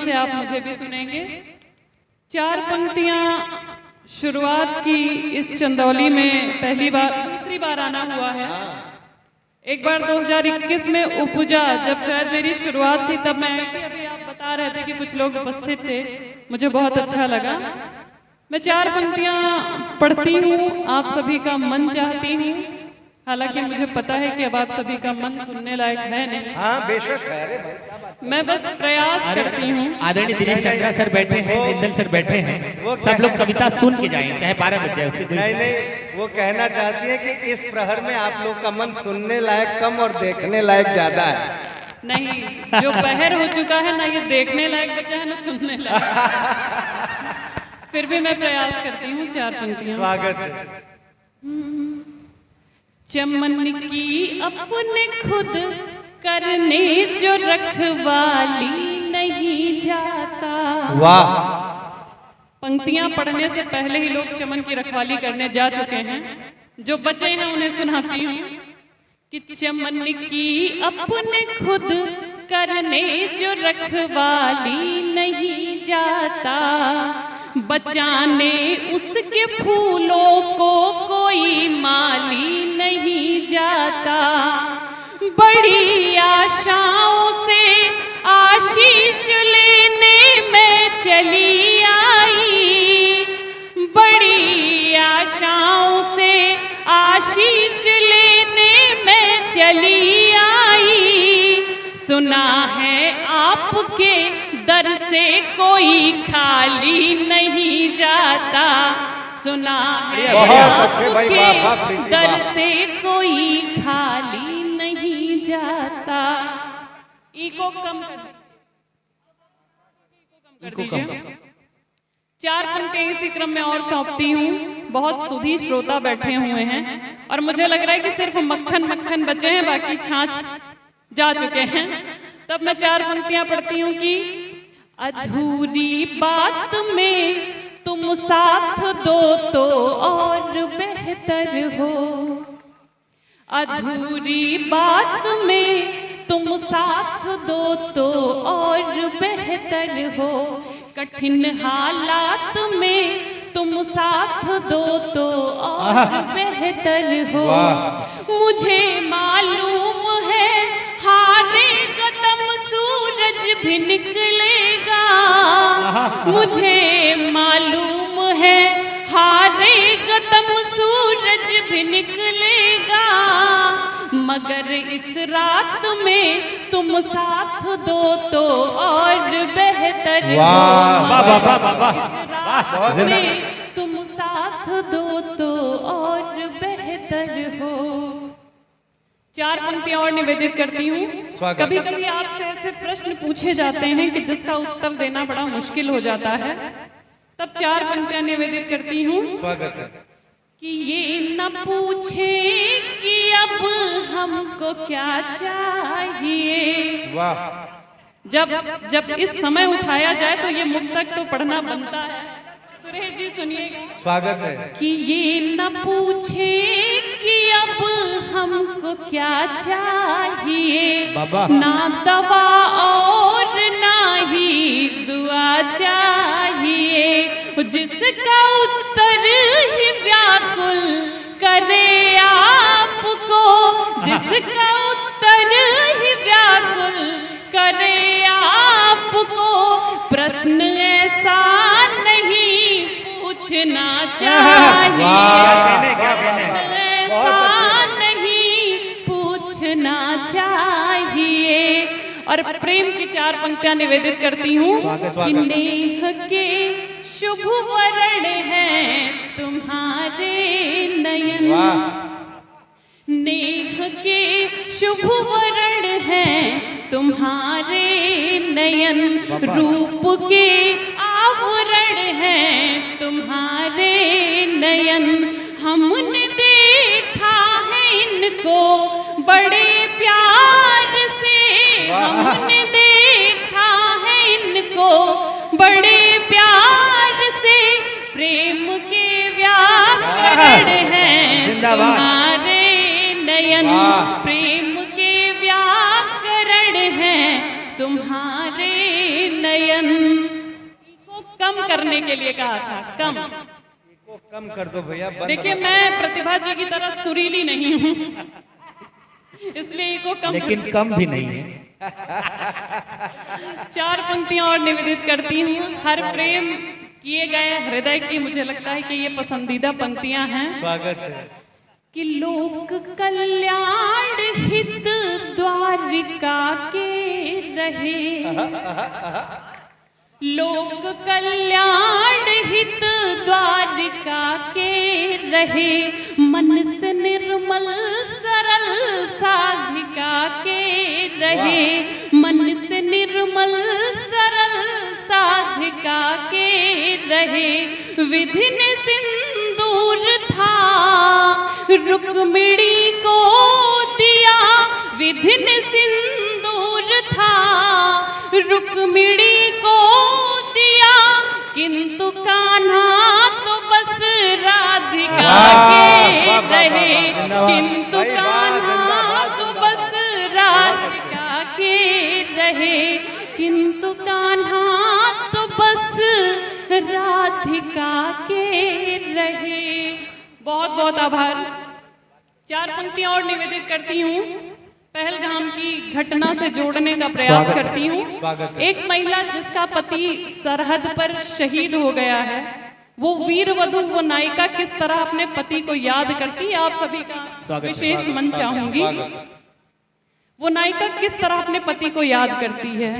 से आप मुझे भी सुनेंगे। 4 पंक्तियां शुरुआत की इस चंदौली में दूसरी बार आना हुआ है। एक बार 2021 में उपजा, जब शायद मेरी शुरुआत थी, तब मैं अभी आप बता रहे थे कि कुछ लोग उपस्थित थे, मुझे बहुत अच्छा लगा। मैं 4 पंक्तियां पढ़ती हूँ, आप सभी का मन चाहती हूँ। हालांकि मुझे पता है कि अब आप सभी का मन सुनने लायक है नहीं। हाँ बेशक है। अरे मैं बस प्रयास करती हूँ। आदरणीय दिनेश चंद्रा सर बैठे हैं, जिंदल सर बैठे हैं, सब लोग कविता सुन के जाएं, चाहे 12 बज जाए, उससे कोई नहीं, वो कहना चाहती है कि इस प्रहर में आप लोग का मन सुनने लायक कम और देखने लायक ज्यादा है। नहीं, जो पहर हो चुका है ना, ये देखने लायक बचा है ना सुनने लायक। फिर भी मैं प्रयास करती हूँ। 4 पंक्तियां। स्वागत है। चमन की अपने खुद करने जो रखवाली नहीं जाता। वाह। पंक्तियां पढ़ने से पहले ही लोग चमन की रखवाली करने जा चुके हैं। जो बचे हैं उन्हें सुनाती हूँ कि चमन की अपने खुद करने जो रखवाली नहीं जाता, बचाने उसके फूलों को कोई माली नहीं जाता। बड़ी आशाओं से आशीष लेने में चली आई, बड़ी आशाओं से आशीष लेने में चली आई। सुना है आपके दर से कोई खाली नहीं जाता, सुना है आपके दर से कोई खाली नहीं जाता। ईको कम कर दीजिए। 4 पंक्तियां इसी क्रम में और सौंपती हूँ। बहुत सुधी श्रोता बैठे हुए हैं और मुझे लग रहा है कि सिर्फ मक्खन बचे हैं, बाकी छाछ जा चुके हैं। तब मैं 4 पंक्तियां पढ़ती हूँ कि अधूरी बात में तुम साथ दो तो और बेहतर हो, अधूरी बात में तुम साथ दो तो और बेहतर हो। कठिन हालात में तुम साथ दो तो और बेहतर हो। मुझे मालूम है हारेगा दम सूरज भी निकलेगा, मुझे मालूम है हारेगा दम सूरज भी निकलेगा। मगर इस रात में तुम साथ दो तो और बेहतर हो, इस रात में तुम साथ दो तो और बेहतर हो। 4 पंक्तियां और निवेदित करती हूँ। कभी कभी आपसे ऐसे प्रश्न पूछे जाते हैं कि जिसका उत्तर देना बड़ा मुश्किल हो जाता है, तब 4 पंक्तियां निवेदित करती हूँ। स्वागत है। कि ये न पूछे कि अब हमको क्या चाहिए। वाह। जब इस समय उठाया जाए तो ये मुक्तक तो पढ़ना बनता है। सुरेश जी सुनिएगा। स्वागत है। कि ये न पूछे कि अब हमको क्या चाहिए, ना दवा और ना ही दुआ चाहिए। जिसका उत्तर ही व्याकुल करे आपको, जिसका उत्तर ही व्याकुल करे आपको। प्रश्न ऐसा नहीं पूछना चाहिए, ऐसा नहीं पूछना चाहिए। और प्रेम की 4 पंक्तियां निवेदित करती हूँ कि नेह के शुभ वरण है तुम्हारे नयन, नेह के शुभ वरण है तुम्हारे नयन। रूप के आवरण है तुम्हारे नयन। हमने देखा है इनको बड़े प्यार से, हमने देखा है इनको बड़े प्यार से। प्रेम के व्याकरण हैं तुम्हारे नयन, प्रेम के व्याकरण हैं तुम्हारे नयन। कम करने के लिए कहा था, कम। को कम कर दो भैया। देखिए मैं प्रतिभा जी की तरह सुरीली नहीं हूँ, इसलिए इको कम, लेकिन कम भी नहीं है। 4 पंक्तियां और निवेदित करती हूँ। हर प्रेम किए गए हृदय की, मुझे लगता है कि ये पसंदीदा पंक्तियां हैं। स्वागत है। कि लोक कल्याण हित द्वारिका के रहे, लोक कल्याण हित द्वारिका के रहे, मन से निर्मल सरल साधिका के रहे, मन से निर्मल सरल साधिका के रहे। विधि ने सिंदूर था रुक्मिणी को दिया, विधि ने सिंदूर था रुक्मिणी को दिया, किंतु कान्हा तो बस राधिका के रहे, किंतु कान्हा तो बस राधिका के रहे, किंतु कान्हा तो बस राधिका के रहे। बहुत बहुत आभार। 4 पंक्तियां और निवेदित करती हूँ। पहलगाम की घटना से जोड़ने का प्रयास करती हूँ। एक महिला जिसका पति सरहद पर शहीद हो गया है, वो वीर वधु, वो नायिका किस तरह अपने पति को याद करती है, आप सभी का विशेष मन चाहूंगी। वो नायिका किस तरह अपने पति को याद करती है।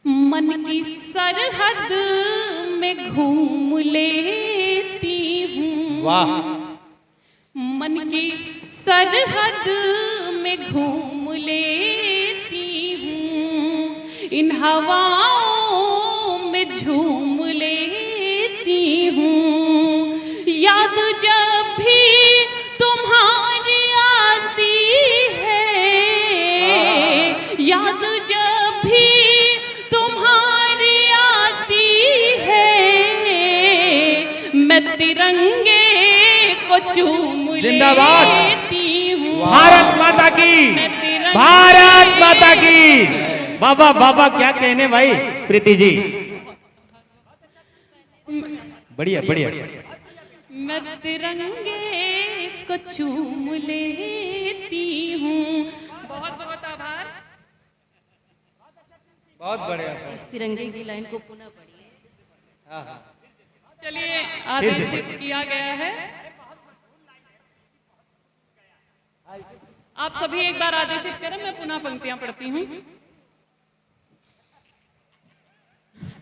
मन की सरहद में घूम लेती हूँ, वाह, मन की सरहद में घूम लेती हूँ, इन हवाओं में झूम लेती हूँ, याद जब भी तुम्हारी आती है, याद जब भी तुम्हारी आती है, मैं तिरंगे को चूम लेती हूँ। भारत माता की, भारत माता की। बाबा बाबा क्या कहने भाई प्रीति जी, बढ़िया बढ़िया। मैं तिरंगे को चूम लेती हूँ। बहुत बहुत आभार। बहुत बढ़िया। इस तिरंगे की लाइन को पुनः पढ़िए। चलिए आदेशित किया गया है। आप सभी एक बार आदेशित करें, मैं पुनः पंक्तियां पढ़ती हूँ।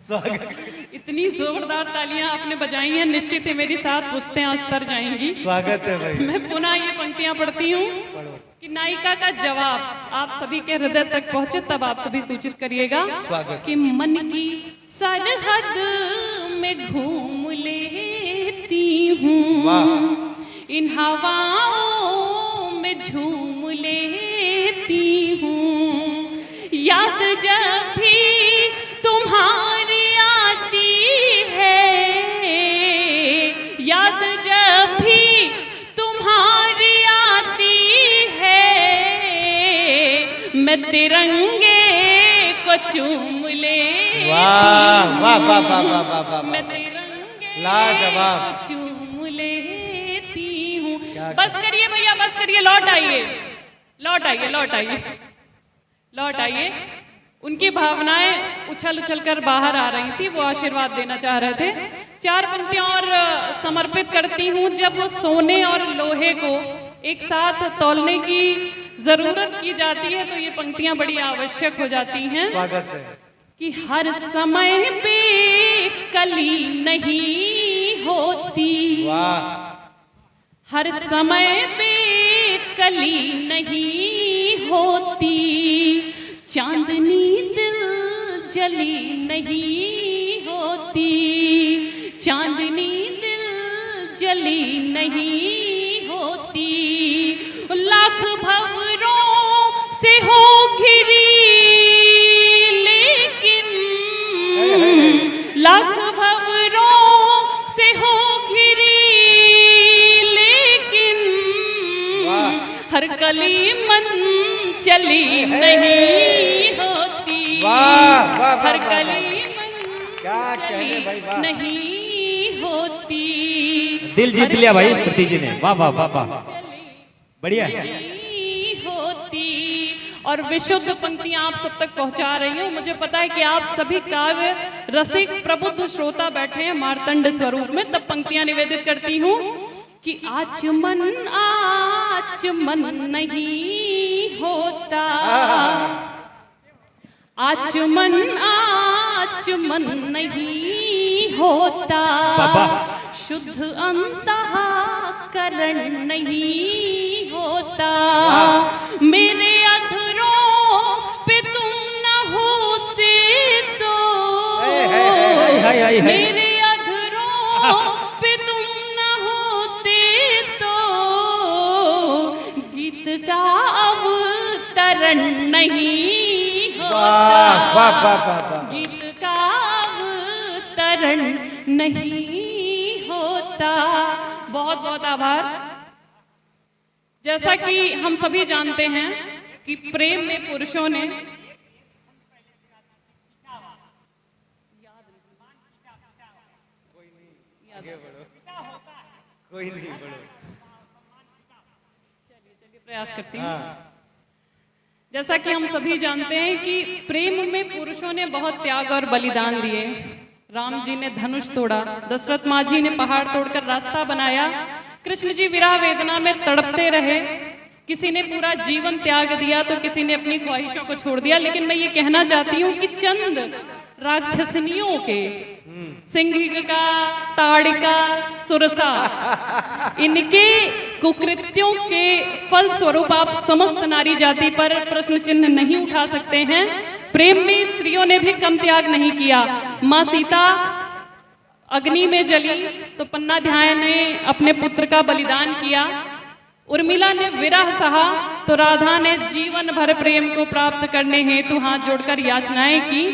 स्वागत। इतनी जोरदार तालियां आपने बजाई हैं, निश्चित ही मेरी साथ पुश्तें अस्तर जाएंगी। स्वागत है भाई। मैं पुनः ये पंक्तियां पढ़ती हूँ कि नायिका का जवाब आप सभी के हृदय तक पहुंचे, तब आप सभी सूचित करिएगा। स्वागत। कि मन की सरहद में घूम लेती हूँ, इन हवाओं में झूम लेती हूँ, याद जब भी तुम्हारी आती है, याद जब भी तुम्हारी आती है, मैं तिरंगे को चूम लेती हूँ। वाह वाह वाह वाह वाह वाह वाह। मैं तिरंगे लाजवाब। को चूम लेती हूँ। बस करिए भैया, बस करिए, लौट आइए, लौट आइए, लौट आइए, लौट आइए। उनकी भावनाएं उछल उछल कर बाहर आ रही थी, वो आशीर्वाद देना चाह रहे थे। 4 पंक्तियां और समर्पित करती हूँ। जब सोने और लोहे को एक साथ तौलने की जरूरत की जाती है, तो ये पंक्तियां बड़ी आवश्यक हो जाती हैं। स्वागत है। कि हर समय पे कली नहीं होती, वाह, हर समय पे कली नहीं होती, चांदनी दिल जली नहीं होती, चांदनी दिल जली नहीं होती, लाख भंवरों से हो घिरी लेकिन, लाख भंवरों से हो घिरी लेकिन, हर कली मन चली नहीं होती, वाह, वाह, हर वाह, कली मन क्या कहने भाई, वाह। नहीं होती। दिल जीत लिया भाई प्रीति जी ने, वाह वाह वाह वाह, बढ़िया। नहीं होती। और विशुद्ध पंक्तियां आप सब तक पहुंचा रही हूं। मुझे पता है कि आप सभी काव्य रसिक प्रबुद्ध श्रोता बैठे हैं मार्तंड स्वरूप में, तब पंक्तियां निवेदित करती हूं कि आचमन नहीं होता, आचमन नहीं होता, शुद्ध अंतःकरण नहीं होता। मेरे अधरों पे तुम न होते तो, मेरे अधरों पे तुम न होते तो, गीत का अवतरण नहीं होता, गीत का अवतरण नहीं होता। बहुत बहुत आभार। जैसा कि हम सभी जानते हैं कि प्रेम में पुरुषों ने कोई नहीं, बड़ो। चलिए प्रयास करती हूँ। जैसा कि हम सभी जानते हैं कि प्रेम में पुरुषों ने बहुत त्याग और बलिदान दिए। राम जी ने धनुष तोड़ा, दशरथ माँ जी ने पहाड़ तोड़कर रास्ता बनाया, कृष्ण जी विरह वेदना में तड़पते रहे, किसी ने पूरा जीवन त्याग दिया तो किसी ने अपनी ख्वाहिशों को छोड़ दिया। लेकिन मैं ये कहना चाहती हूँ कि चंद राक्षसनियों के, सिंहिका, ताड़िका, सुरसा, इनके कुकृत्यों के फल स्वरूप आप समस्त नारी जाति पर प्रश्न चिन्ह नहीं उठा सकते हैं। प्रेम में स्त्रियों ने भी कम त्याग नहीं किया। माँ सीता अग्नि में जली तो पन्नाध्याय ने अपने पुत्र का बलिदान किया, उर्मिला ने विरह सहा तो राधा ने जीवन भर प्रेम को प्राप्त करने हेतु हाथ जोड़कर याचनाएं की,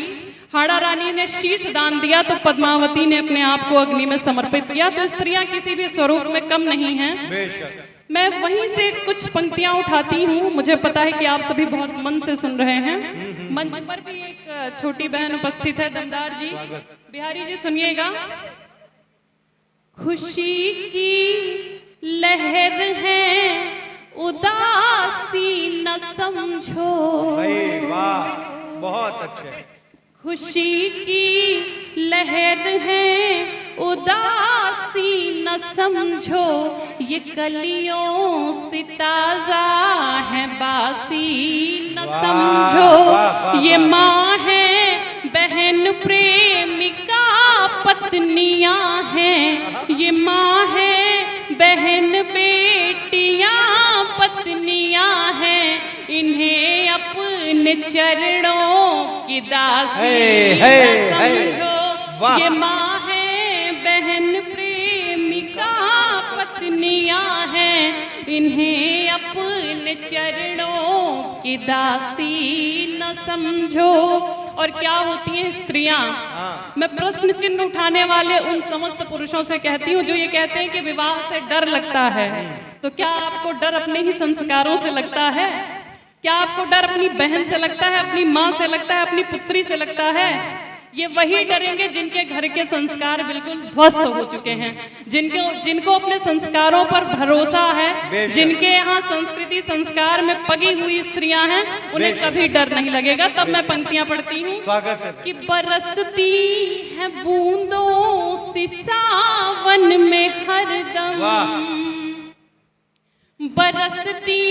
हाड़ा रानी ने शीश दान दिया तो पद्मावती ने अपने आप को अग्नि में समर्पित किया। तो स्त्रियां किसी भी स्वरूप में कम नहीं हैं। मैं वहीं से कुछ पंक्तियां उठाती हूँ। मुझे पता है कि आप सभी बहुत मन से सुन रहे हैं। मंच पर भी एक छोटी बहन उपस्थित है, दमदार जी, बिहारी जी, सुनिएगा। खुशी की लहर है उदासी न समझो, वाह, बहुत अच्छे। खुशी की लहर है उदासी न समझो, ये कलियों से ताजा है बासी न समझो। ये माँ है, बहन, प्रेमिका, पत्नियां हैं। ये माँ है, बहन, बेटियां, पत्नियां हैं। इन्हें अपने चरणों की दासी न समझो। ये माँ है, बहन, प्रेमिका, पत्नियां हैं। इन्हें अपने चरणों की दासी न समझो। और क्या होती हैं स्त्रियां? मैं प्रश्न चिन्ह उठाने वाले उन समस्त पुरुषों से कहती हूँ जो ये कहते हैं कि विवाह से डर लगता है। तो क्या आपको डर अपने ही संस्कारों से लगता है? क्या आपको डर अपनी बहन से लगता है, अपनी माँ से लगता है, अपनी पुत्री से लगता है? ये वही डरेंगे जिनके घर के संस्कार बिल्कुल ध्वस्त हो चुके हैं, जिनको अपने संस्कारों पर भरोसा है, जिनके यहाँ संस्कृति संस्कार में पगी हुई स्त्रियां हैं, उन्हें कभी डर नहीं लगेगा। तब मैं पंक्तियां पढ़ती हूँ कि बरसती है बूंदों सी सावन में हरदम, बरसती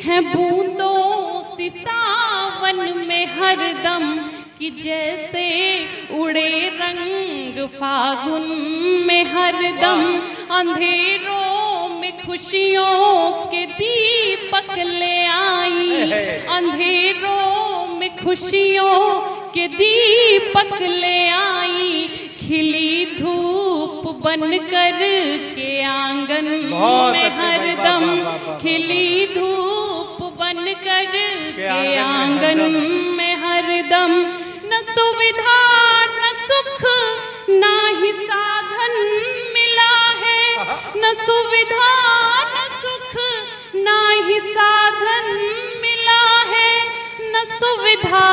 है बूंदों सी सावन में हरदम, कि जैसे उड़े रंग फागुन में हरदम। अंधेरों में खुशियों के दीपक ले आई, अंधेरों में खुशियों के दीपक ले आई। खिली धूप बन कर के आंगन में हरदम, खिली धूप बन कर के आंगन में हरदम। न सुविधा न सुख ना ही साधन मिला है, न सुविधा न सुख ना ही साधन मिला है, न सुविधा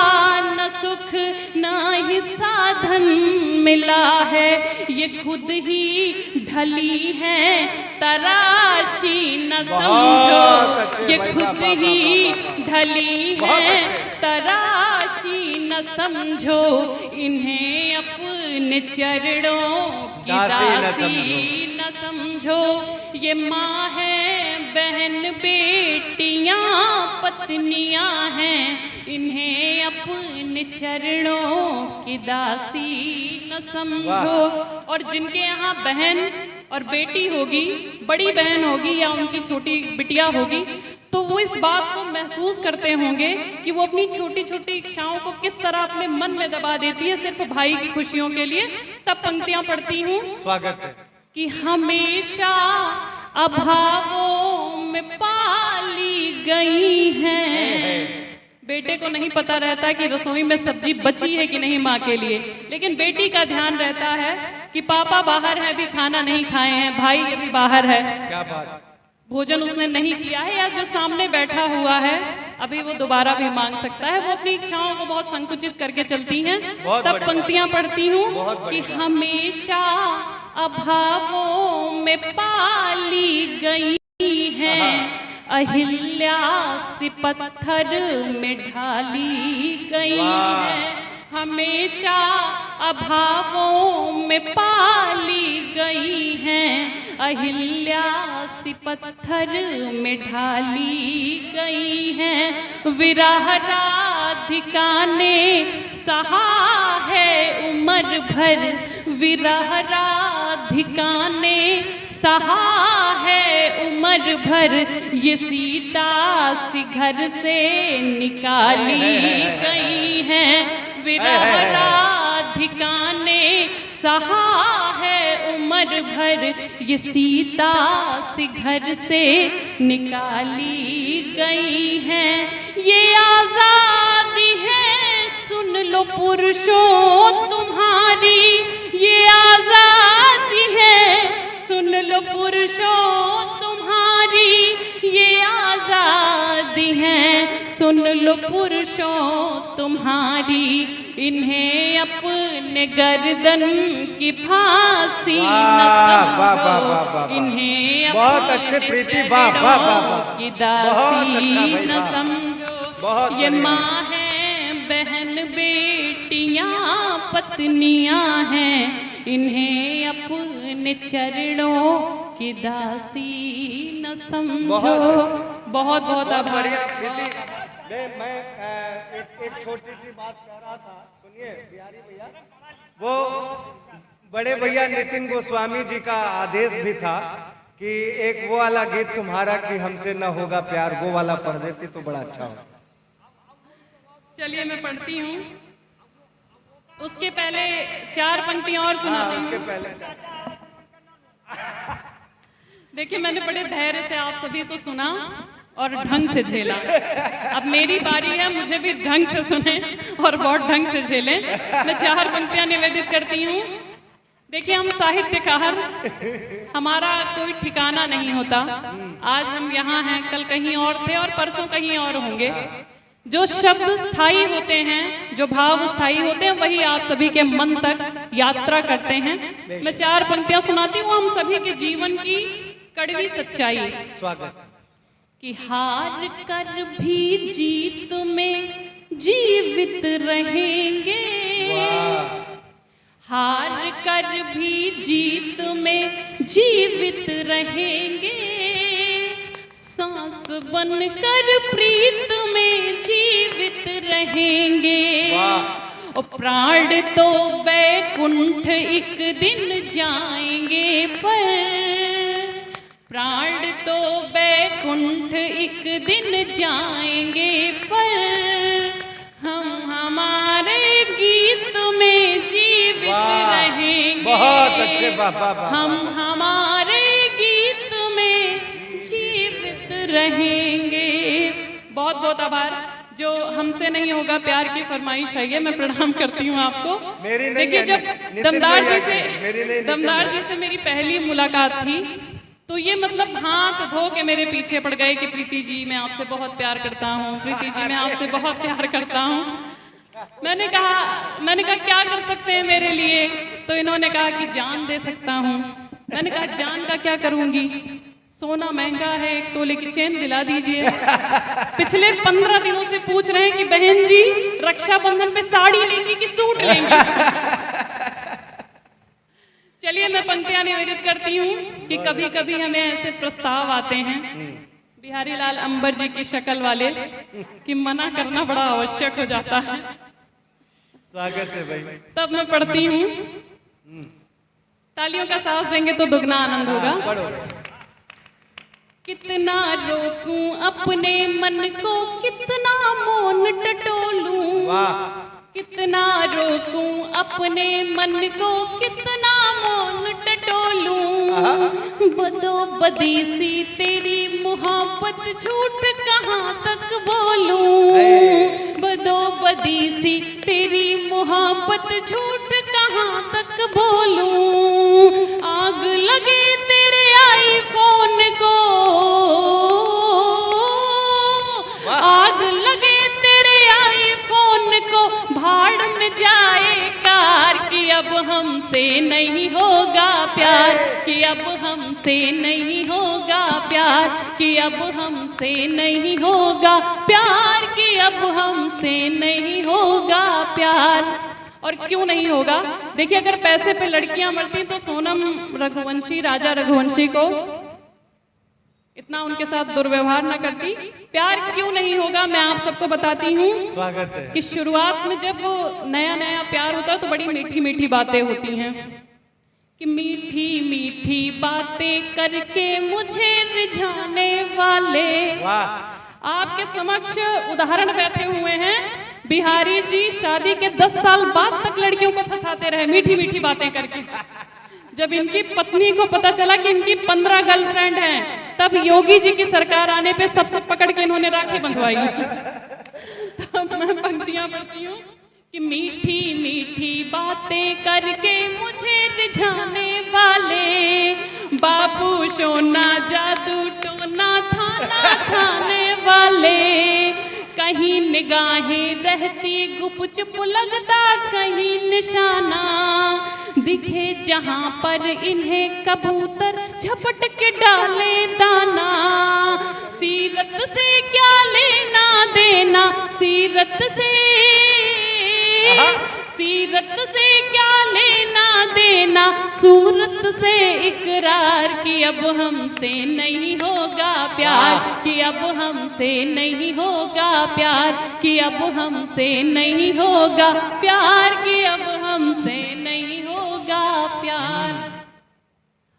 न सुख ना ही साधन मिला है, ये खुद ही ढली है तराशी न समझो, ये खुद ही ढली है तराशी न समझो, इन्हें अपने चरणों की दासी न समझो। ये माँ है, बहन, बेटियां, पत्नियां हैं, इन्हें अपने चरणों की दासी न समझो। और जिनके यहाँ बहन और बेटी होगी, बड़ी बहन होगी या उनकी छोटी बिटिया होगी, तो वो इस बात को महसूस करते होंगे कि वो अपनी छोटी छोटी इच्छाओं को किस तरह अपने मन में दबा देती है सिर्फ भाई की खुशियों के लिए। तब पंक्तियां पढ़ती हूँ। स्वागत है। कि हमेशा अभावों में पाली गई हैं। बेटे को नहीं पता रहता कि रसोई में सब्जी बची है कि नहीं माँ के लिए, लेकिन बेटी का ध्यान रहता है कि पापा बाहर है, अभी खाना नहीं खाए हैं, भाई अभी बाहर है, क्या बात, भोजन उसने नहीं किया है, या जो सामने बैठा हुआ है अभी वो दोबारा भी मांग सकता है। वो अपनी इच्छाओं को बहुत संकुचित करके चलती हैं। तब पंक्तियां पढ़ती हूँ कि हमेशा अभावों में पाली गई हैं, अहिल्या सी पत्थर में ढाली गई है। हमेशा अभावों में पाली गई हैं, अहिल्या सी पत्थर में ढाली गई हैं। विरह राधिका ने सहा है उम्र भर, विरह राधिका ने सहा है उम्र भर, ये सीता सी घर से निकाली गई हैं। विरह राधिका ने सहा है उम्र भर, ये सीता सी घर से निकाली गई हैं। ये आजादी है सुन लो पुरुषों तुम्हारी, ये आजादी है सुन लो पुरुषों तुम्हारी, ये आजादी है सुन लो पुरुषों तुम्हारी, इन्हें अपने गर्दन की फांसी न समझो, इन्हें बहुत अच्छे प्रीति, वाह वाह वाह, की दासी न समझो। ये माँ है, बहन, बेटियां, पत्नियां हैं, इन्हें अपने चरणों की दासी न समझो। बहुत बहुत बढ़िया प्रीति। मैं एक छोटी सी बात कह रहा था, सुनिए बिहारी भैया, वो बड़े भैया नितिन गोस्वामी जी का आदेश भी था कि एक वो वाला गीत तुम्हारा कि हमसे न होगा प्यार, वो वाला पढ़ देती तो बड़ा अच्छा होगा। चलिए मैं पढ़ती हूँ। उसके पहले 4 पंक्तियां और सुनाती हूँ। उसके पहले देखिए, मैंने बड़े धैर्य से आप सभी को सुना और ढंग से झेला। अब मेरी बारी है, मुझे भी ढंग से सुने और बहुत ढंग से झेलें। मैं 4 पंक्तियां निवेदित करती हूँ। देखिए, हम साहित्यकार, हमारा कोई ठिकाना नहीं होता। आज हम यहाँ हैं, कल कहीं और थे और परसों कहीं और होंगे। जो शब्द स्थायी होते हैं, जो भाव स्थायी होते हैं, वही आप सभी के मन तक यात्रा करते हैं। मैं 4 पंक्तियां सुनाती हूँ, हम सभी के जीवन की कड़वी सच्चाई। स्वागत। कि हार कर भी जीत में जीवित रहेंगे, हार कर भी जीत में जीवित रहेंगे, सांस बनकर प्रीत में जीवित रहेंगे। और प्राण तो बैकुंठ एक दिन जाएंगे, पर प्राण तो बैकुंठ एक दिन जाएंगे, पर हम हमारे गीत में जीवित रहेंगे। बहुत अच्छे बाबा। हम हमारे गीत में जीवित रहेंगे। बहुत बहुत आभार। जो हमसे नहीं होगा प्यार की फरमाइश है ये, मैं प्रणाम करती हूँ आपको। मेरी नहीं। देखिए, जब दमदार जी से मेरी पहली मुलाकात थी, तो ये मतलब हाथ धो के मेरे पीछे पड़ गए कि प्रीति जी मैं आपसे बहुत प्यार करता हूँ, प्रीति जी मैं आपसे बहुत प्यार करता हूँ। मैंने कहा क्या कर सकते हैं मेरे लिए। तो इन्होंने कहा कि जान दे सकता हूँ। मैंने कहा जान का क्या करूंगी, सोना महंगा है, 1 तोले की चेन दिला दीजिए। पिछले 15 दिनों से पूछ रहे हैं कि बहन जी रक्षाबंधन पे साड़ी लेंगी कि सूट लेंगी। चलिए मैं पंक्तियां निवेदित करती हूँ कि कभी कभी हमें ऐसे प्रस्ताव आते हैं बिहारी लाल अंबर जी की शक्ल वाले कि मना करना बड़ा आवश्यक हो जाता है। स्वागत है भाई। तब मैं पढ़ती हूँ, तालियों का साथ देंगे तो दुगना आनंद होगा। पढ़ो। कितना रोकूं अपने मन को, कितना मौन टटोलूं, वाह। कितना रोकूं अपने मन को, कितना मौन टटोलूं, बदो बदी सी तेरी मोहब्बत झूठ कहाँ तक बोलूं, बदो बदी सी तेरी मोहब्बत झूठ कहाँ तक बोलूं, आग लगे तेरे आईफोन को, आग लगे तेरे आईफोन को, भाड़ में जाए कार कि अब हमसे नहीं होगा प्यार, कि अब हमसे नहीं होगा प्यार, कि अब हमसे नहीं होगा प्यार, कि अब हमसे नहीं होगा प्यार। और क्यों नहीं होगा? देखिए अगर पैसे पे लड़कियां मरती तो सोनम रघुवंशी, राजा रघुवंशी को इतना उनके साथ दुर्व्यवहार ना करती। प्यार क्यों नहीं होगा मैं आप सबको बताती हूँ। स्वागत है। कि शुरुआत में जब नया नया प्यार होता है तो बड़ी मीठी मीठी बातें होती हैं कि मीठी मीठी बातें करके मुझे रिझाने वाले। वाह। आपके समक्ष उदाहरण बैठे हुए हैं, बिहारी जी शादी के 10 साल बाद तक लड़कियों को फंसाते रहे मीठी मीठी बातें करके। जब इनकी पत्नी को पता चला कि इनकी 15 गर्लफ्रेंड हैं, तब योगी जी की सरकार आने पे सबसे पकड़ के इन्होंने राखी बंधवाई। तब मैं पंक्तियां पढ़ती हूँ कि मीठी मीठी बातें करके मुझे रिझाने वाले, बाबू सोना जादू टोना थाना थाने वाले, कहीं निगाहें रहती गुपचुप लगता कहीं निशाना, दिखे जहां पर इन्हें कबूतर झपट के डाले दाना, सीरत से क्या लेना देना, सीरत से, सीरत से क्या लेना देना, सूरत से इकरार कि अब हमसे नहीं होगा प्यार, कि अब हमसे नहीं होगा प्यार, कि अब हमसे नहीं होगा प्यार, कि अब हमसे नहीं होगा प्यार।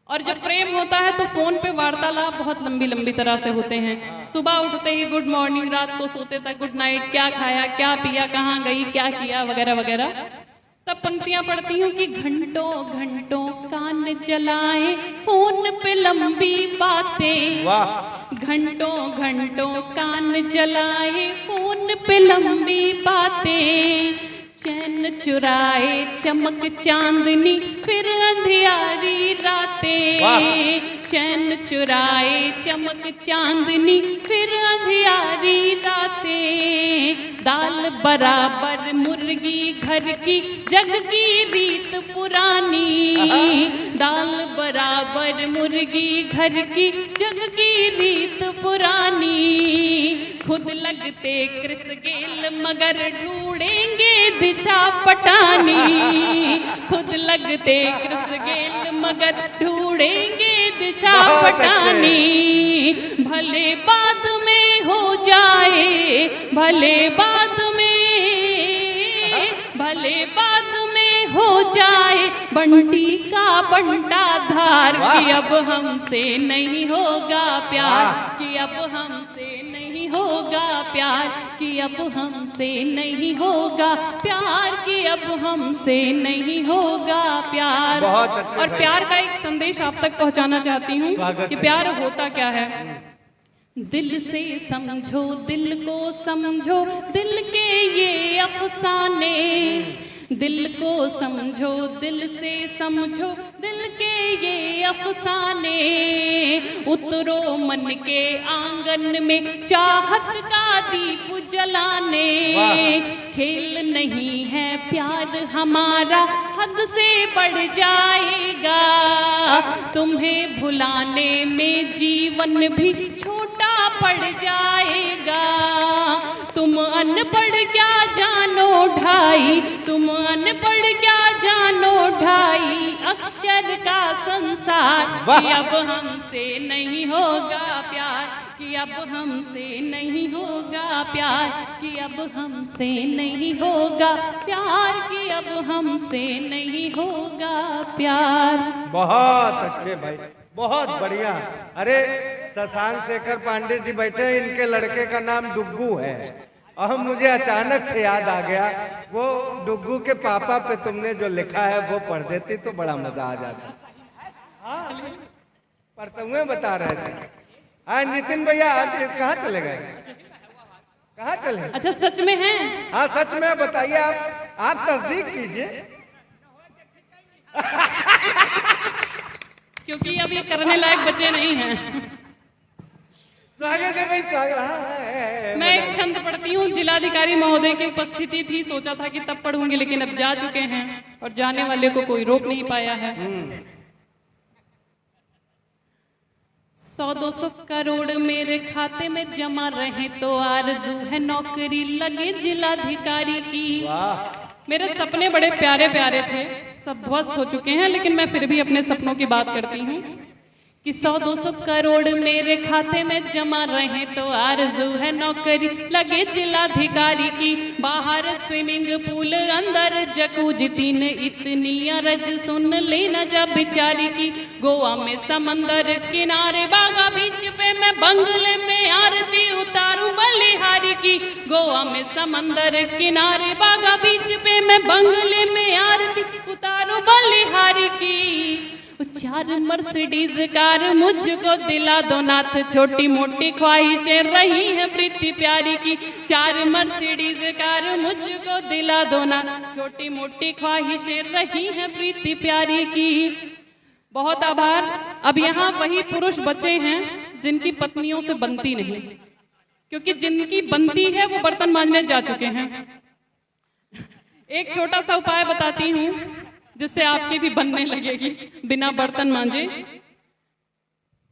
और जब प्रेम होता है तो फोन पे वार्तालाप बहुत लंबी लंबी तरह से होते हैं। सुबह उठते ही गुड मॉर्निंग, रात को सोते तक गुड नाइट, क्या खाया, क्या पिया, कहाँ गई, क्या किया, वगैरह वगैरह। तब पंक्तियां पढ़ती हूँ कि घंटों घंटों कान जलाए फोन पे लंबी बातें, घंटों घंटों कान जलाए फोन पे लंबी बातें, चैन चुराए चमक चांदनी फिर अंधियारी रातें, चैन चुराए चमक चांदनी फिर अंधियारी रातें, दाल बराबर मुर्गी घर की जग की रीत पुरानी, दाल बराबर मुर्गी घर की जग की रीत पुरानी, खुद लगते क्रिस गेल मगर ढूंढेंगे दिशा पटानी, खुद लगते क्रिस गेल मगर ढूंढेंगे दिशा पटानी, भले बाद में हो जाए, भले बाद में, भले बाद में हो जाए बंटी का बंटा धार, कि अब हमसे नहीं होगा प्यार, कि अब हमसे नहीं होगा प्यार, कि अब हमसे नहीं होगा प्यार, कि अब हमसे नहीं होगा प्यार। बहुत अच्छे और भाई। प्यार का एक संदेश आप तक पहुंचाना चाहती हूँ कि प्यार होता क्या है। दिल से समझो, दिल को समझो, दिल के ये अफसाने, दिल को समझो, दिल से समझो दिल के ये अफसाने, उतरो मन के आंगन में चाहत का दीप जलाने। खेल नहीं है प्यार हमारा, हद से बढ़ जाएगा, तुम्हें भुलाने में जीवन भी छोटा पड़ जाएगा। तुम अनपढ़ क्या जानो ढाई, तुम अनपढ़ क्या जानो ढाई अक्षर का संसार, कि अब हमसे नहीं होगा प्यार, कि अब हमसे नहीं होगा प्यार, कि अब हमसे नहीं होगा प्यार, कि अब हमसे नहीं होगा प्यार। बहुत अच्छे भाई, बहुत बढ़िया। अरे शशांक शेखर पांडे जी बैठे हैं, इनके लड़के का नाम डुग्गू है, और मुझे अचानक से याद आ गया, वो डुग्गू के पापा पे तुमने जो लिखा है वो पढ़ देती तो बड़ा मजा आ जाता। परसों बता रहे थे। हाँ नितिन भैया, आप कहाँ चले गए, कहाँ चले? अच्छा सच में है? हाँ सच में, बताइए आप तस्दीक कीजिए। क्योंकि अब ये करने लायक बचे नहीं हैं। स्वागत है भाई, स्वागत है। मैं एक छंद पढ़ती हूँ, जिलाधिकारी महोदय की उपस्थिति थी, सोचा था कि तब पढ़ूंगी, लेकिन अब जा चुके हैं और जाने वाले को कोई रोक नहीं पाया है। 100-200 करोड़ मेरे खाते में जमा रहे तो आरज़ू है नौकरी लगे जिलाधिकारी की। मेरे सपने बड़े प्यारे प्यारे थे, सब ध्वस्त हो चुके हैं, लेकिन मैं फिर भी अपने सपनों की बात करती हूँ कि 100-200 करोड़ मेरे खाते में जमा रहे तो आरज़ू है नौकरी लगे जिलाधिकारी की। बाहर स्विमिंग पूल, अंदर जकूजी, तीन इतनी अरज सुन लेना जब बिचारी की। गोवा में समंदर किनारे, बागा बीच पे मैं बंगले में आरती उतारूं बलिहारी की। गोवा में समंदर किनारे, बागा बीच पे मैं बंगले में आरती उतारूं बलिहारी की। 4 मर्सिडीज कार मुझको दिला दो नाथ, छोटी मोटी ख्वाहिशें रही हैं प्रीति प्यारी की। 4 मर्सिडीज कार मुझको दिला दो नाथ, छोटी मोटी ख्वाहिशें रही हैं प्रीति प्यारी की। बहुत आभार। अब यहाँ वही पुरुष बचे हैं जिनकी पत्नियों से बनती नहीं, क्योंकि जिनकी बनती है वो बर्तन मांजने जा चुके हैं। एक छोटा सा उपाय बताती हूँ जिससे आपकी भी बनने लगेगी बिना बर्तन मांजे।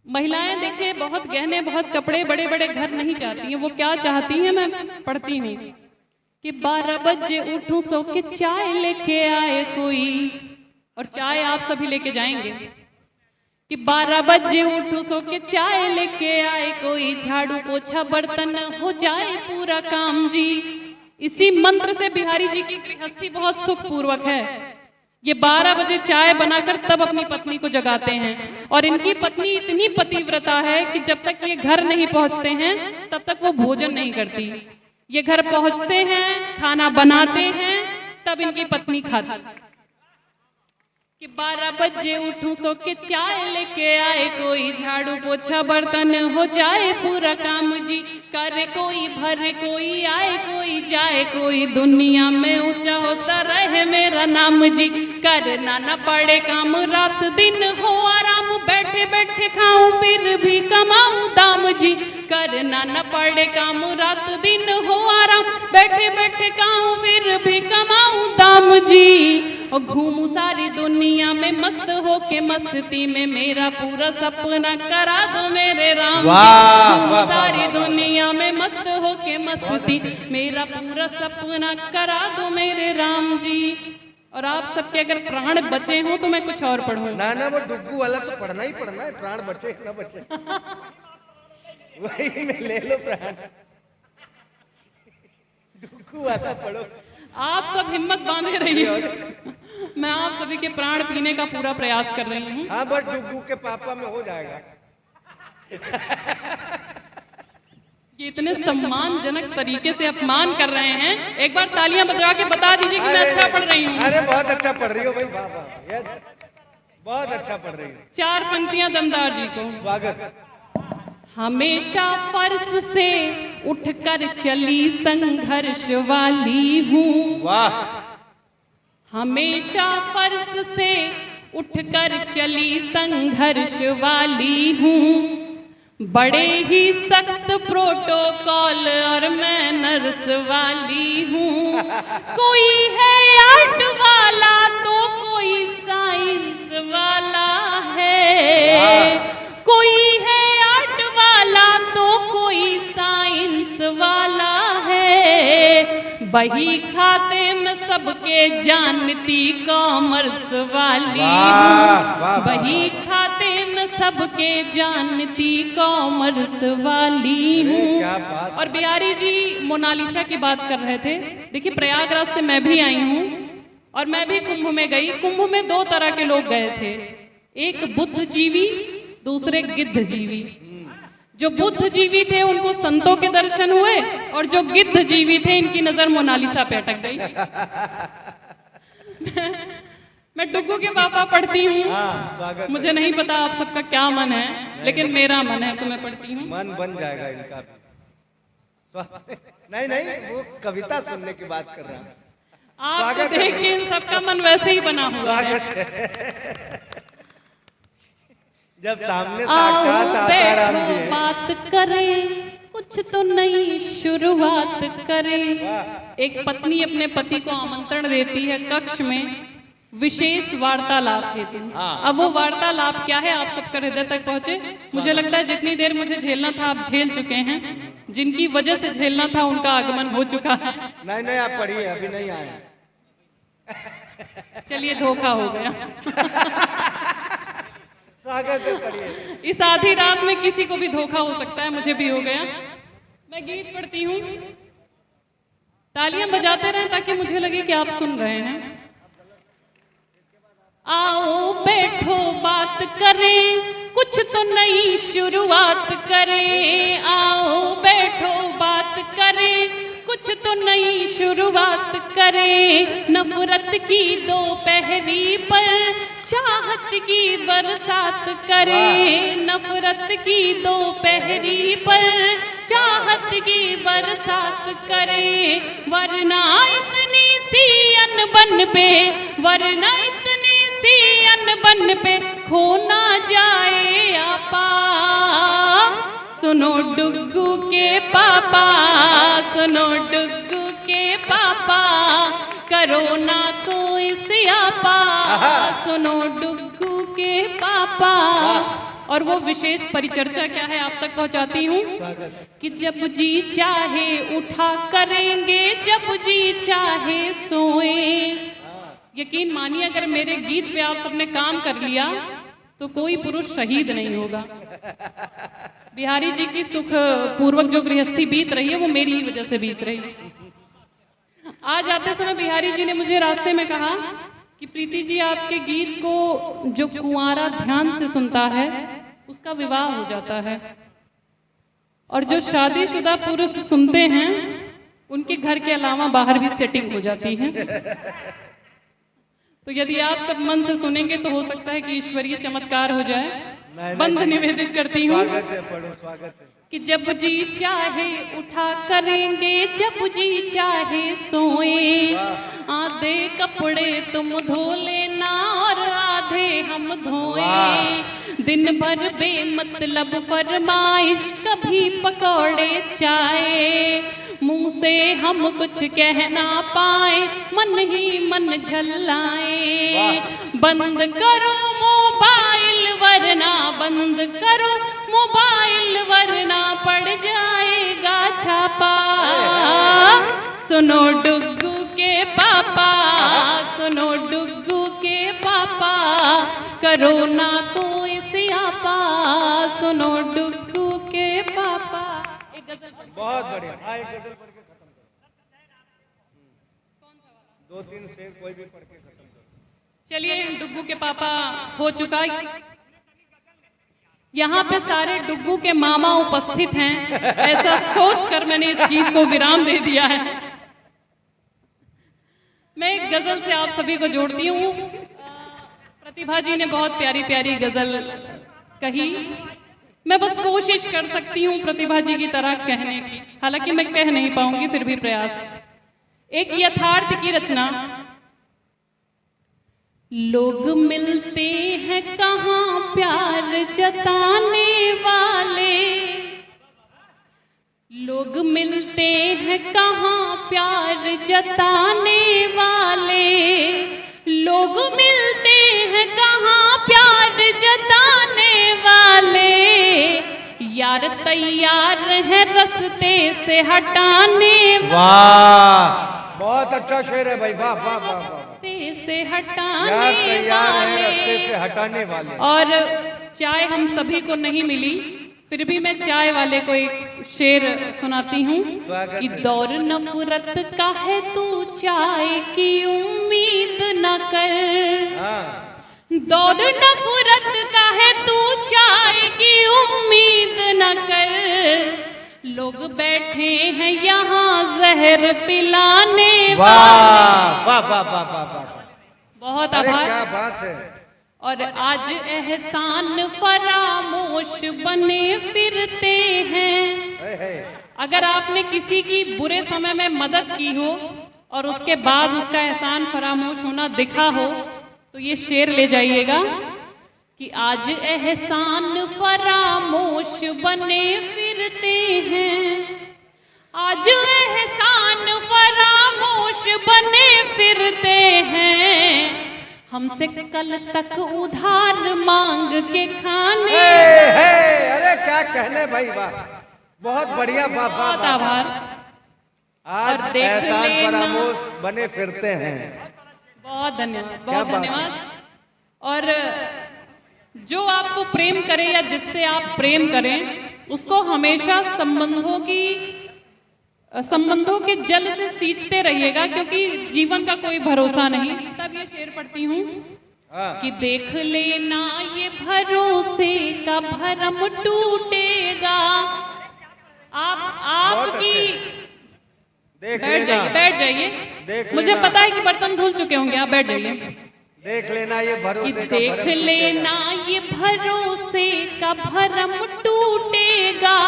महिलाएं देखिए, बहुत गहने, बहुत कपड़े, बड़े बड़े घर नहीं चाहती हैं। वो क्या चाहती हैं, मैं पढ़ती हूँ कि 12 बजे उठूं सो के चाय लेके आए कोई, और चाय आप सभी लेके जाएंगे कि 12 बजे उठूं सो के चाय लेके आए कोई, झाड़ू पोछा बर्तन हो जाए पूरा काम जी। इसी मंत्र से बिहारी जी की गृहस्थी बहुत सुखपूर्वक है। ये 12 बजे चाय बनाकर तब अपनी पत्नी को जगाते हैं, और इनकी पत्नी इतनी पतिव्रता है कि जब तक ये घर नहीं पहुंचते हैं तब तक वो भोजन नहीं करती। ये घर पहुंचते हैं, खाना बनाते हैं, तब इनकी पत्नी खाती। कि 12 बजे उठूं सो के चाय लेके आए कोई, झाड़ू पोछा बर्तन हो जाए पूरा काम जी। करे कोई, भरे कोई, आए कोई, जाए कोई, दुनिया में ऊंचा होता रहे मेरा नाम जी। करना न पड़े काम, रात दिन हो आराम, बैठे बैठे खाऊं फिर भी कमाऊं दाम जी। करना न पड़े काम, रात दिन हो आराम, बैठे बैठे खाऊं फिर भी कमाऊं दाम जी। और घूमूं सारी दुनिया में मस्त हो के मस्ती में, मेरा पूरा सपना करा दो मेरे राम जी। घूमूं सारी दुनिया में मस्त हो के मस्ती, मेरा पूरा सपना करा दो मेरे राम जी। और आप सबके अगर प्राण बचे हों तो मैं कुछ और पढ़ूं। ना ना, वो डुग्गू वाला तो पढ़ना ही पढ़ना है, प्राण बचे ना बचे वही में ले लो प्राण, डुग्गू वाला पढ़ो। आप सब हिम्मत बांधे रहिए, मैं आप सभी के प्राण पीने का पूरा प्रयास कर रही हूँ। हाँ बस डुग्गू के पापा में हो जाएगा। ये इतने सम्मानजनक तरीके से अपमान कर रहे हैं, एक बार तालियां बजा के बता दीजिए कि मैं अच्छा पढ़ रही हूँ। अरे बहुत अच्छा पढ़ रही हो भाई, वाह वाह, बहुत अच्छा पढ़ रही हो। 4 पंक्तियां दमदार जी को। स्वागत। हमेशा फर्श से उठकर चली संघर्ष वाली हूँ, वाह। हमेशा फर्श से उठकर चली संघर्ष वाली हूँ, बड़े ही सख्त प्रोटोकॉल और मैनर्स वाली हूँ। कोई है आर्ट वाला तो कोई साइंस वाला है, कोई है आर्ट वाला तो कोई साइंस वाला है। बही खाते में सबके जानती कॉमर्स वाली हूँ, बही खाते में सबके जानती कॉमर्स वाली हूँ। और बिहारी जी मोनालिसा की बात कर रहे थे। देखिए प्रयागराज से मैं भी आई हूँ और मैं भी कुंभ में गई। कुंभ में दो तरह के लोग गए थे, एक बुद्धिजीवी, दूसरे गिद्धजीवी। जो बुद्धिजीवी थे उनको संतों के दर्शन हुए और जो गिद्धजीवी थे इनकी नजर मोनालिसा पे अटक गई। मैं डुग्गू के पापा पढ़ती हूँ, मुझे नहीं पता आप सबका क्या मन है, लेकिन मेरा मन है तो मैं पढ़ती हूँ। मन बन जाएगा इनका भी। नहीं नहीं, वो कविता सुनने की बात कर रहा हूँ। आप तो देखिए इन सबका मन वैसे ही बना हुआ है। जब सामने साक्षात आता राम जी है। बात करें, कुछ तो नई शुरुआत करें। एक पत्नी अपने पति को आमंत्रण देती है कक्ष में विशेष वार्तालाप हेतु। अब वो वार्तालाप क्या है आप सबका हृदय तक पहुंचे। मुझे लगता है जितनी देर मुझे झेलना था आप झेल चुके हैं, जिनकी वजह से झेलना था उनका आगमन हो चुका है। नहीं नहीं, आप पढ़िए, अभी नहीं आए। चलिए धोखा हो गया। स्वागत है, पढ़िए। इस आधी रात में किसी को भी धोखा हो सकता है, मुझे भी हो गया। मैं गीत पढ़ती हूँ, तालियां बजाते रहें ताकि मुझे लगे कि आप सुन रहे हैं। आओ बैठो बात करें, कुछ तो नई शुरुआत करें। आओ बैठो बात करें, कुछ तो नई शुरुआत करें। नफरत की दोपहरी पर चाहत की बरसात करें। नफरत की दोपहरी पर चाहत की बरसात करें। वरना इतनी सी अनबन पे, वरना इतनी सी अनबन पे खो ना जाए आपा। सुनो डुग्गू के पापा, सुनो डुग्गू के पापा, करो ना कोई सियापा। सुनो डुग्गू के पापा। और वो विशेष परिचर्चा क्या है आप तक पहुंचाती हूँ कि जब जी चाहे उठा करेंगे, जब जी चाहे सोए। यकीन मानिए अगर मेरे गीत पे आप सबने काम कर लिया तो कोई पुरुष शहीद नहीं होगा। बिहारी जी की सुख पूर्वक जो गृहस्थी बीत रही है वो मेरी ही वजह से बीत रही। आज आते समय बिहारी जी ने मुझे रास्ते में कहा कि प्रीति जी आपके गीत को जो कुंवारा ध्यान से सुनता है उसका विवाह हो जाता है, और जो शादीशुदा पुरुष सुनते हैं उनके घर के अलावा बाहर भी सेटिंग हो जाती है। तो यदि आप सब मन से सुनेंगे तो हो सकता है कि ईश्वरीय चमत्कार हो जाए। बंद निवेदित करती हूँ कि जब जी चाहे उठा करेंगे, जब जी चाहे सोए। आधे कपड़े तुम धो लेना और आधे हम धोए। दिन भर बेमतलब फरमाइश, कभी पकौड़े चाय। मुंह से हम कुछ कह ना पाए, मन ही मन झल्लाए। बंद करो मोबाइल वरना, बंद करो मोबाइल वरना पड़ जाएगा छापा। सुनो डुग्गू के पापा, सुनो डुग्गू के पापा, करो ना कोई सियापा। सुनो डुग्गू के पापा। एक गजल बहुत बढ़िया। हाँ, एक गजल पढ़ के खत्म करो। दो तीन शेर कोई भी पढ़ के खत्म करो। चलिए डुग्गू के पापा हो चुका। यहाँ पे सारे डुग्गू के मामा उपस्थित हैं, ऐसा सोचकर मैंने इस गीत को विराम दे दिया है। मैं एक गजल से आप सभी को जोड़ती हूँ। प्रतिभा जी ने बहुत प्यारी प्यारी गजल कही। मैं बस कोशिश कर सकती हूँ प्रतिभा जी की तरह कहने की, हालांकि मैं कह नहीं पाऊंगी, फिर भी प्रयास। एक यथार्थ की रचना लोग मिलते हैं कहाँ प्यार जताने वाले, लोग मिलते हैं कहाँ प्यार जताने वाले, लोग मिलते हैं कहाँ प्यार जताने वाले, यार तैयार है रास्ते से हटाने वाह, बहुत अच्छा शेर है भाई, वाह वाह वाह वाह। रास्ते से हटाने यार तैयार है रास्ते वाले। से हटाने वाले। और चाय हम सभी को नहीं मिली, फिर भी मैं चाय वाले को एक शेर सुनाती हूँ स्वागत कि है। दौर नफरत का है तू चाय की उम्मीद न कर, हाँ, दौर नफरत का है तू चाय की उम्मीद न कर, लोग बैठे हैं यहाँ जहर पिलाने वाह वाले। वाह वाह वाह वाह वाह, बहुत अरे आभार। क्या बात है। और आज एहसान फरामोश बने फिरते हैं, है, है। अगर आपने किसी की बुरे समय में मदद की हो और उसके बाद उसका एहसान फरामोश होना दिखा हो तो ये शेर ले जाइएगा कि आज एहसान फरामोश बने फिरते हैं, आज एहसान फरामोश बने फिरते हैं, हमसे कल तक उधार मांग के खाने। अरे क्या कहने भाई, वाह, बहुत बढ़िया, वाह वाह बहुत वाह। आभार। और आज देख एहसान लेना। फरामोश बने फिरते हैं। बहुत धन्यवाद, क्या बहुत बात धन्यवाद। और जो आपको प्रेम करे या जिससे आप प्रेम करें उसको हमेशा संबंधों के जल से सींचते रहिएगा, क्योंकि जीवन का कोई भरोसा नहीं। तब ये शेर पढ़ती हूँ हाँ। कि देख लेना ये भरोसे का भरम टूटेगा। आपकी देख बैठ लेना, जाइए, बैठ जाइए। देख मुझे लेना। पता है कि बर्तन धुल चुके होंगे, आप बैठ जाइए। देख लेना ये कि भरोसे का देख भरम लेना टूटेगा। ये भरोसे का भरम टूटेगा,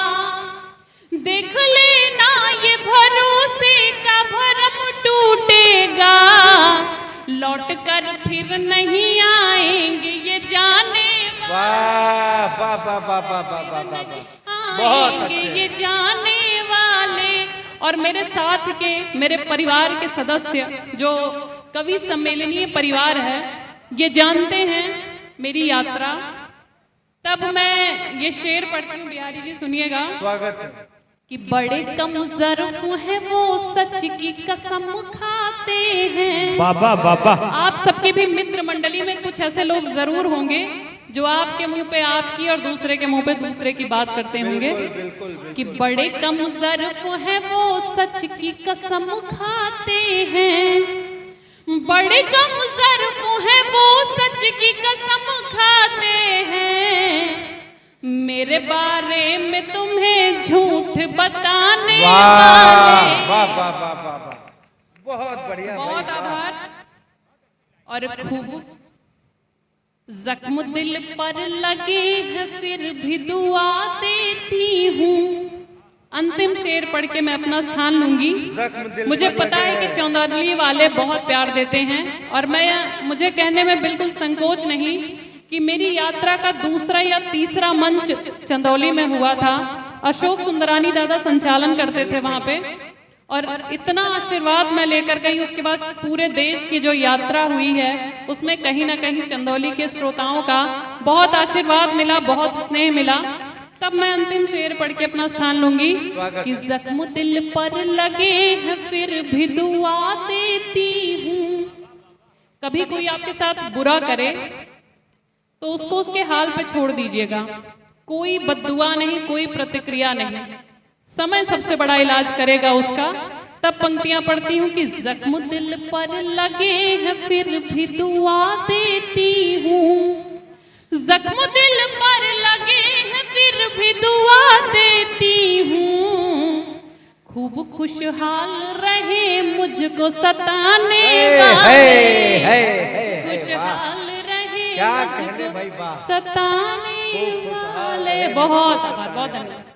देख लेना ये भरोसे का भरम टूटेगा, लौट कर फिर नहीं आएंगे ये जाने वाह वाह वाह वाह वाह वाह वाह वाह वाह। बहुत आएंगे अच्छे। ये जाने वाले। और मेरे साथ के मेरे परिवार के सदस्य जो कवि सम्मेलनीय परिवार है, ये जानते हैं मेरी यात्रा। तब मैं ये शेर पढ़ती हूँ, बिहारी जी सुनिएगा स्वागत है। कि बड़े कम ज़र्फ हैं वो सच की कसम खाते हैं। बाबा बाबा, आप सबके भी मित्र मंडली में कुछ ऐसे लोग जरूर होंगे जो आपके मुंह पे आपकी और दूसरे के मुंह पे दूसरे की बात करते होंगे बिल्कुल बिल्कुल। कि बड़े कम ज़र्फ हैं वो सच की कसम खाते हैं, बड़े कम ज़र्फ हैं वो सच की कसम खाते हैं, मेरे बारे में तुम्हें झूठ बताने वाले। वाह वाह वाह वाह वाह वाह, बहुत बढ़िया भाई, बहुत वाह। आभार। और खूब जख्म दिल पर लगे हैं फिर भी दुआ देती हूँ। अंतिम शेर पढ़ के मैं अपना स्थान लूंगी। जख्म दिल मुझे पर पता लगे है कि हैं। चंदौली वाले बहुत प्यार देते हैं और मुझे कहने में बिल्कुल संकोच नहीं कि मेरी यात्रा का दूसरा या तीसरा मंच चंदौली में हुआ था। अशोक सुंदरानी दादा संचालन करते थे वहां पे, और इतना आशीर्वाद मैं लेकर गई। उसके बाद पूरे देश की जो यात्रा हुई है उसमें कहीं ना कहीं चंदौली के श्रोताओं का बहुत आशीर्वाद मिला, बहुत स्नेह मिला। तब मैं अंतिम शेर पढ़ के अपना स्थान लूंगी कि जख्म दिल पर लगे हैं फिर भी दुआ देती हूँ। कभी कोई आपके साथ बुरा करे तो उसको उसके हाल पे छोड़ दीजिएगा, कोई बद्दुआ नहीं, कोई प्रतिक्रिया नहीं, समय सबसे बड़ा इलाज करेगा उसका। तब पंक्तियां पढ़ती हूँ कि जख्म दिल पर लगे हैं फिर भी दुआ देती हूँ, जख्म दिल पर लगे हैं फिर भी दुआ देती हूँ, खूब खुशहाल रहे मुझको सताने वाले, खुशहाल रहे क्या मुझको कहने भाई, वाह। सताने खूब खुशहाल वाले। रहे बहुत मुझको बहुत धन्यवाद।